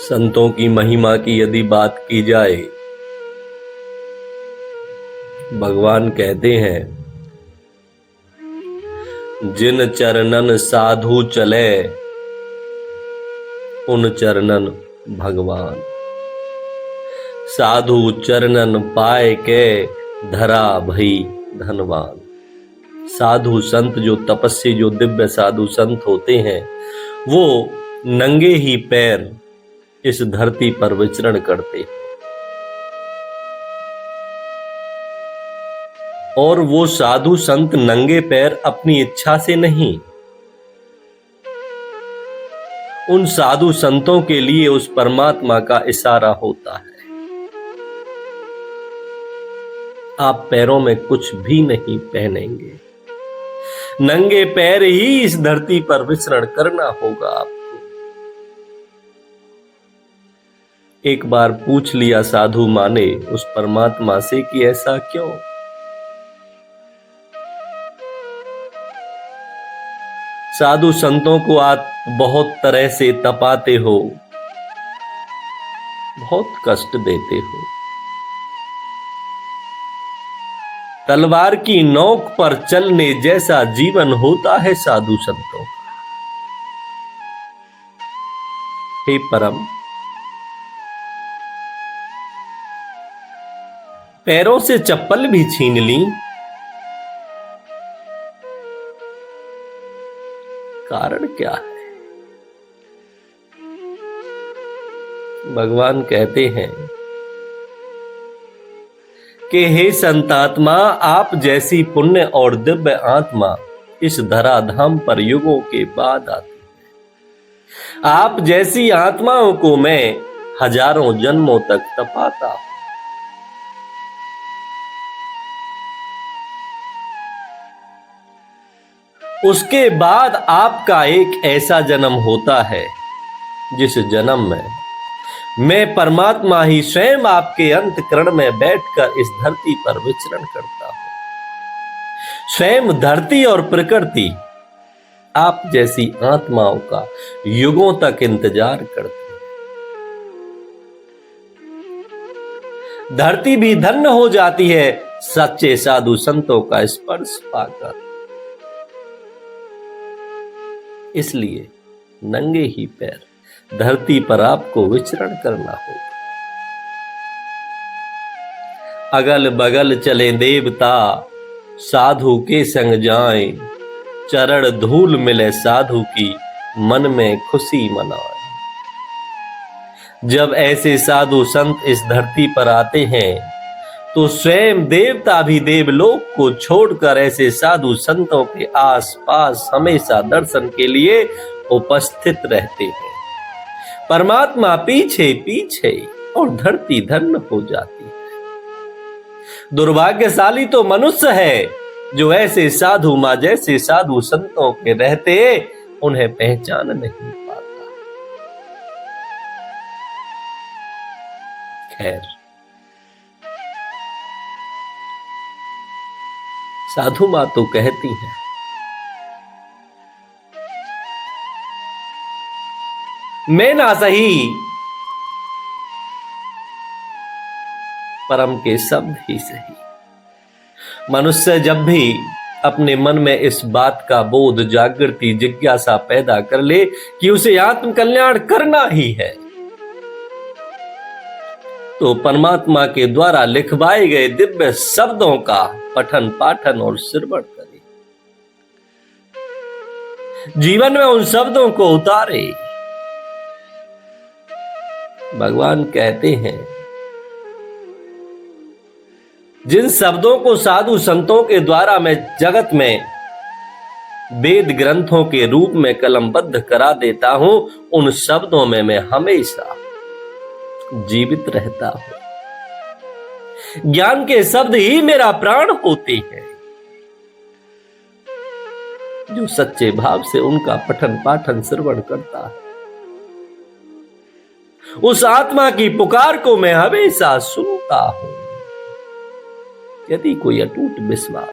संतों की महिमा की यदि बात की जाए, भगवान कहते हैं, जिन चरणन साधु चले उन चरणन भगवान। साधु चरणन पाए के धरा भई धनवान। साधु संत जो तपस्वी, जो दिव्य साधु संत होते हैं, वो नंगे ही पैर इस धरती पर विचरण करते हैं। और वो साधु संत नंगे पैर अपनी इच्छा से नहीं, उन साधु संतों के लिए उस परमात्मा का इशारा होता है। आप पैरों में कुछ भी नहीं पहनेंगे, नंगे पैर ही इस धरती पर विचरण करना होगा आपको। एक बार पूछ लिया साधु माने उस परमात्मा से कि ऐसा क्यों? साधु संतों को आप बहुत तरह से तपाते हो, बहुत कष्ट देते हो। तलवार की नोक पर चलने जैसा जीवन होता है साधु संतों का। हे परम, पैरों से चप्पल भी छीन ली, कारण क्या है? भगवान कहते हैं कि हे संतात्मा, आप जैसी पुण्य और दिव्य आत्मा इस धराधाम पर युगों के बाद आती है। आप जैसी आत्माओं को मैं हजारों जन्मों तक तपाता हूं। उसके बाद आपका एक ऐसा जन्म होता है जिस जन्म में मैं परमात्मा ही स्वयं आपके अंतःकरण में बैठकर इस धरती पर विचरण करता हूं। स्वयं धरती और प्रकृति आप जैसी आत्माओं का युगों तक इंतजार करती है। धरती भी धन्य हो जाती है सच्चे साधु संतों का स्पर्श पाकर। इसलिए नंगे ही पैर धरती पर आपको विचरण करना होगा। अगल बगल चले देवता, साधु के संग जाएं। चरण धूल मिले साधु की, मन में खुशी मनाएं। जब ऐसे साधु संत इस धरती पर आते हैं तो स्वयं देवता भी देवलोक को छोड़कर ऐसे साधु संतों के आसपास हमेशा दर्शन के लिए उपस्थित रहते हैं। परमात्मा पीछे पीछे और धरती धन्य हो जाती है। दुर्भाग्यशाली तो मनुष्य है जो ऐसे साधु मां जैसे साधु संतों के रहते उन्हें पहचान नहीं पाता। खैर, साधु मां तो कहती हैं, मैं ना सही, परम के शब्द ही सही। मनुष्य जब भी अपने मन में इस बात का बोध, जागृति, जिज्ञासा पैदा कर ले कि उसे आत्म कल्याण करना ही है, तो परमात्मा के द्वारा लिखवाए गए दिव्य शब्दों का पठन पाठन और श्रवण करे। जीवन में उन शब्दों को उतारे। भगवान कहते हैं, जिन शब्दों को साधु संतों के द्वारा मैं जगत में वेद ग्रंथों के रूप में कलमबद्ध करा देता हूं, उन शब्दों में मैं हमेशा जीवित रहता हूं। ज्ञान के शब्द ही मेरा प्राण होते हैं। जो सच्चे भाव से उनका पठन पाठन श्रवण करता है, उस आत्मा की पुकार को मैं हमेशा सुनता हूं। यदि कोई अटूट विश्वास